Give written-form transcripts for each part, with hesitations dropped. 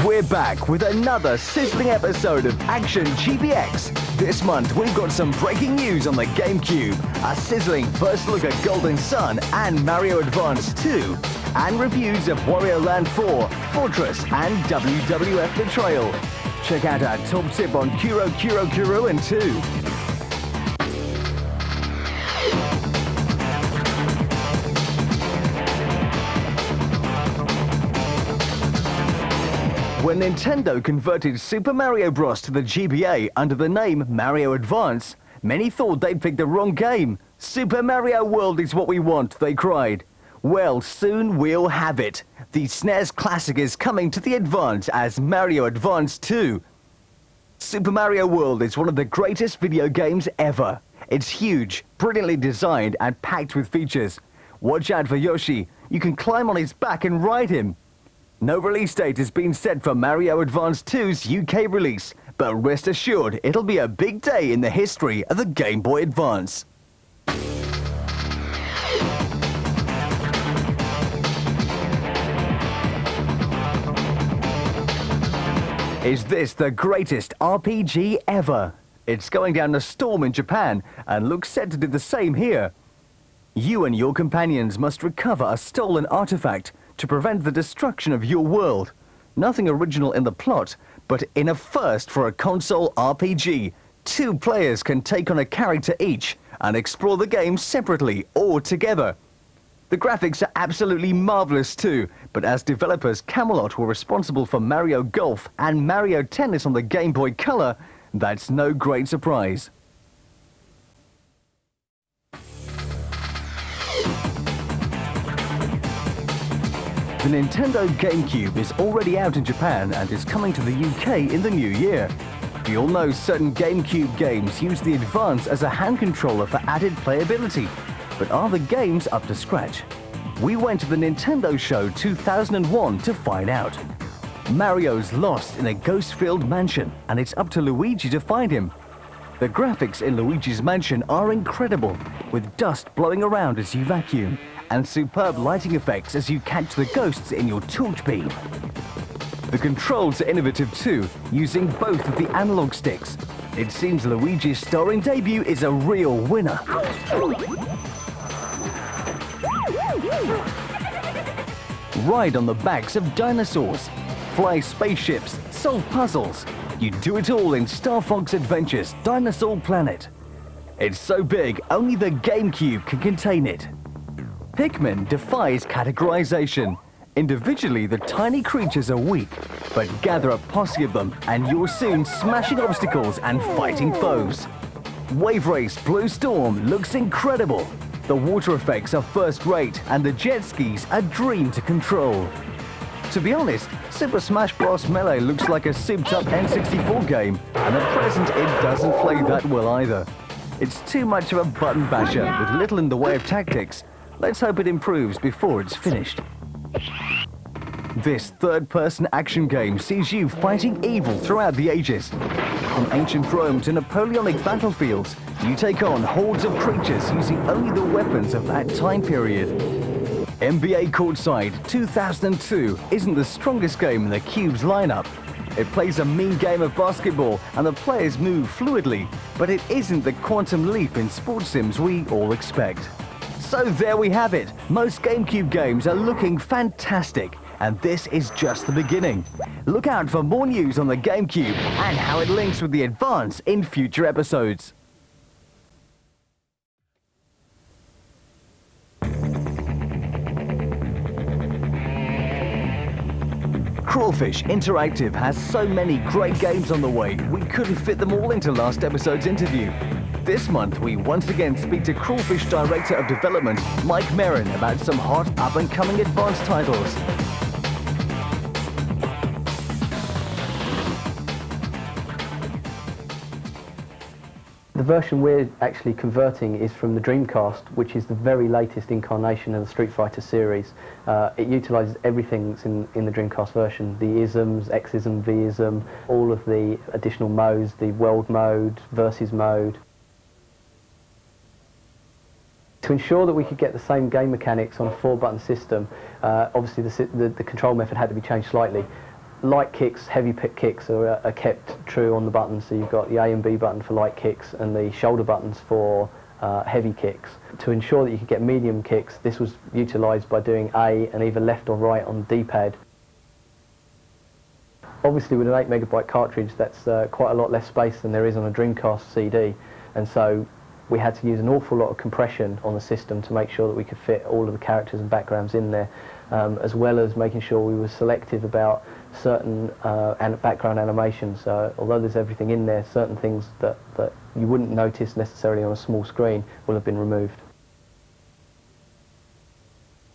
We're back with another sizzling episode of Action GBX. This month, we've got some breaking news on the Gamecube, a sizzling first look at Golden Sun and Mario Advance 2, and reviews of Wario Land 4, Fortress, and WWF Betrayal. Check out our top tip on Kururin 2. When Nintendo converted Super Mario Bros. To the GBA under the name Mario Advance, many thought they'd picked the wrong game. Super Mario World is what we want, they cried. Well, soon we'll have it. The SNES classic is coming to the Advance as Mario Advance 2. Super Mario World is one of the greatest video games ever. It's huge, brilliantly designed, and packed with features. Watch out for Yoshi. You can climb on his back and ride him. No release date has been set for Mario Advance 2's UK release, but rest assured it'll be a big day in the history of the Game Boy Advance. Is this the greatest RPG ever? It's going down a storm in Japan and looks set to do the same here. You and your companions must recover a stolen artifact to prevent the destruction of your world. Nothing original in the plot, but in a first for a console RPG, 2 players can take on a character each and explore the game separately or together. The graphics are absolutely marvelous too, but as developers Camelot were responsible for Mario Golf and Mario Tennis on the Game Boy Color, that's no great surprise. The Nintendo Gamecube is already out in Japan and is coming to the UK in the new year. We all know certain Gamecube games use the Advance as a hand controller for added playability, but are the games up to scratch? We went to the Nintendo Show 2001 to find out. Mario's lost in a ghost-filled mansion, and it's up to Luigi to find him. The graphics in Luigi's mansion are incredible, with dust blowing around as you vacuum, and superb lighting effects as you catch the ghosts in your torch beam. The controls are innovative too, using both of the analog sticks. It seems Luigi's starring debut is a real winner. Ride on the backs of dinosaurs, fly spaceships, solve puzzles. You do it all in Star Fox Adventures Dinosaur Planet. It's so big, only the GameCube can contain it. Pikmin defies categorization. Individually, the tiny creatures are weak, but gather a posse of them and you're soon smashing obstacles and fighting foes. Wave Race Blue Storm looks incredible. The water effects are first rate and the jet skis a dream to control. To be honest, Super Smash Bros. Melee looks like a souped-up N64 game, and at present it doesn't play that well either. It's too much of a button basher with little in the way of tactics. Let's hope it improves before it's finished. This third-person action game sees you fighting evil throughout the ages. From ancient Rome to Napoleonic battlefields, you take on hordes of creatures using only the weapons of that time period. NBA Courtside 2002 isn't the strongest game in the Cube's lineup. It plays a mean game of basketball and the players move fluidly, but it isn't the quantum leap in sports sims we all expect. So there we have it. Most GameCube games are looking fantastic, and this is just the beginning. Look out for more news on the GameCube and how it links with the Advance in future episodes. Crawfish Interactive has so many great games on the way, we couldn't fit them all into last episode's interview. This month, we once again speak to Crawfish Director of Development, Mike Merrin, about some hot up-and-coming Advance titles. The version we're actually converting is from the Dreamcast, which is the very latest incarnation of the Street Fighter series. It utilises everything that's in the Dreamcast version, the isms, X-ism, V-ism, all of the additional modes, the world mode, versus mode. To ensure that we could get the same game mechanics on a 4-button system, obviously the control method had to be changed slightly. light kicks, heavy kicks are kept true on the buttons. So you've got the A and B button for light kicks and the shoulder buttons for heavy kicks. To ensure that you could get medium kicks, this was utilised by doing A and either left or right on the D-pad. Obviously with an 8 MB cartridge, that's quite a lot less space than there is on a Dreamcast CD, and so we had to use an awful lot of compression on the system to make sure that we could fit all of the characters and backgrounds in there, as well as making sure we were selective about certain background animations. Although there's everything in there, certain things that you wouldn't notice necessarily on a small screen will have been removed.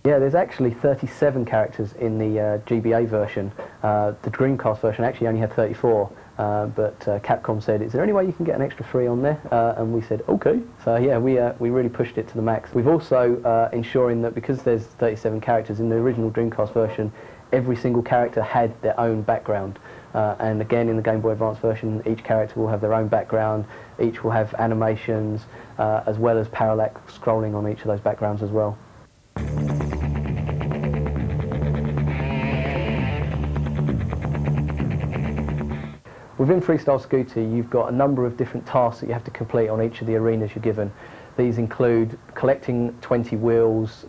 Yeah, there's actually 37 characters in the GBA version. The Dreamcast version actually only had 34, but Capcom said, is there any way you can get an extra 3 on there? And we said, okay. So yeah, we really pushed it to the max. We've also ensuring that because there's 37 characters in the original Dreamcast version, every single character had their own background. And again, in the Game Boy Advance version, each character will have their own background, each will have animations, as well as parallax scrolling on each of those backgrounds as well. Within Freestyle Scooter, you've got a number of different tasks that you have to complete on each of the arenas you're given. These include collecting 20 wheels,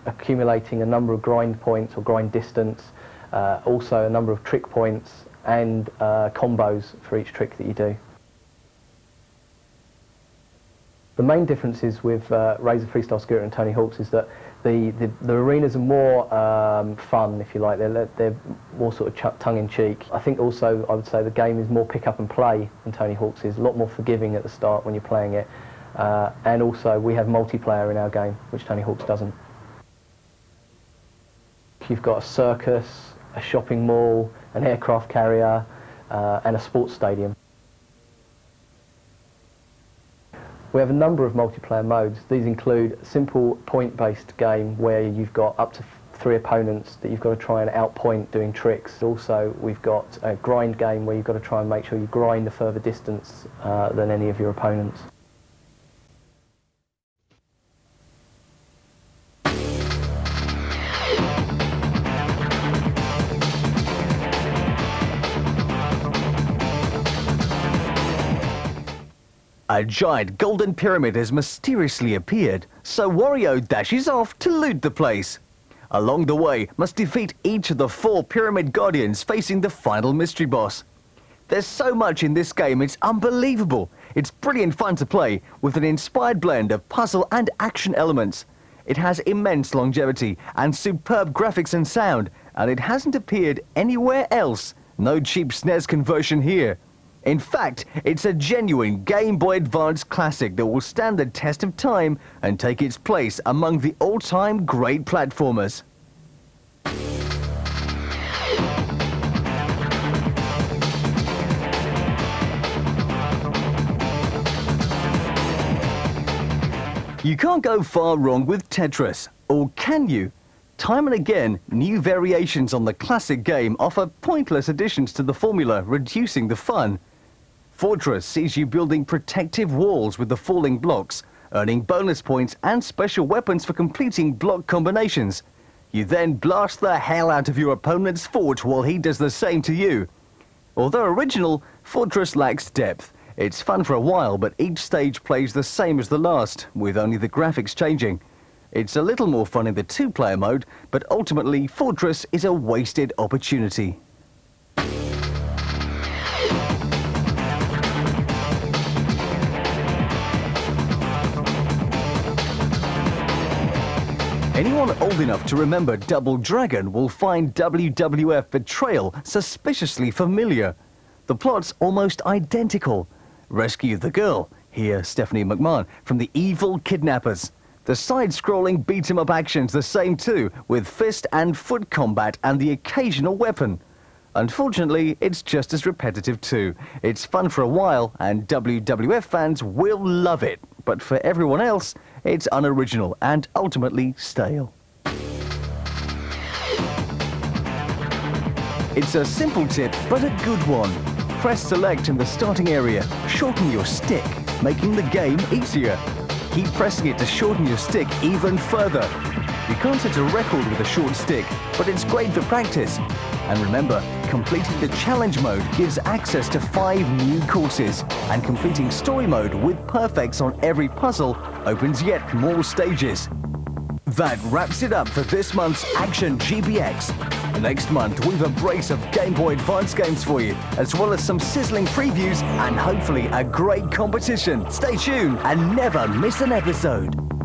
accumulating a number of grind points or grind distance, also a number of trick points, and combos for each trick that you do. The main differences with Razor Freestyle Scooter and Tony Hawk's is that the arenas are more fun, if you like. They're more sort of tongue-in-cheek. I think also I would say the game is more pick up and play than Tony Hawk's is. A lot more forgiving at the start when you're playing it. And also we have multiplayer in our game, which Tony Hawk's doesn't. You've got a circus, a shopping mall, an aircraft carrier, and a sports stadium. We have a number of multiplayer modes. These include a simple point-based game where you've got up to 3 opponents that you've got to try and outpoint doing tricks. Also, we've got a grind game where you've got to try and make sure you grind a further distance than any of your opponents. A giant golden pyramid has mysteriously appeared, so Wario dashes off to loot the place. Along the way, must defeat each of the 4 pyramid guardians facing the final mystery boss. There's so much in this game, it's unbelievable. It's brilliant fun to play, with an inspired blend of puzzle and action elements. It has immense longevity and superb graphics and sound, and it hasn't appeared anywhere else. No cheap SNES conversion here. In fact, it's a genuine Game Boy Advance classic that will stand the test of time and take its place among the all-time great platformers. You can't go far wrong with Tetris, or can you? Time and again, new variations on the classic game offer pointless additions to the formula, reducing the fun. Fortress sees you building protective walls with the falling blocks, earning bonus points and special weapons for completing block combinations. You then blast the hell out of your opponent's fort while he does the same to you. Although original, Fortress lacks depth. It's fun for a while, but each stage plays the same as the last, with only the graphics changing. It's a little more fun in the 2-player mode, but ultimately Fortress is a wasted opportunity. Anyone old enough to remember Double Dragon will find WWF Betrayal suspiciously familiar. The plot's almost identical. Rescue the girl, here Stephanie McMahon, from the evil kidnappers. The side-scrolling beat-em-up action's the same too, with fist and foot combat and the occasional weapon. Unfortunately, it's just as repetitive too. It's fun for a while, and WWF fans will love it. But for everyone else, it's unoriginal and ultimately stale. It's a simple tip, but a good one. Press select in the starting area, shorten your stick, making the game easier. Keep pressing it to shorten your stick even further. You can't set a record with a short stick, but it's great for practice. And remember, completing the challenge mode gives access to 5 new courses, and completing story mode with perfects on every puzzle opens yet more stages. That wraps it up for this month's Action GBX. Next month, we've a brace of Game Boy Advance games for you, as well as some sizzling previews and hopefully a great competition. Stay tuned and never miss an episode.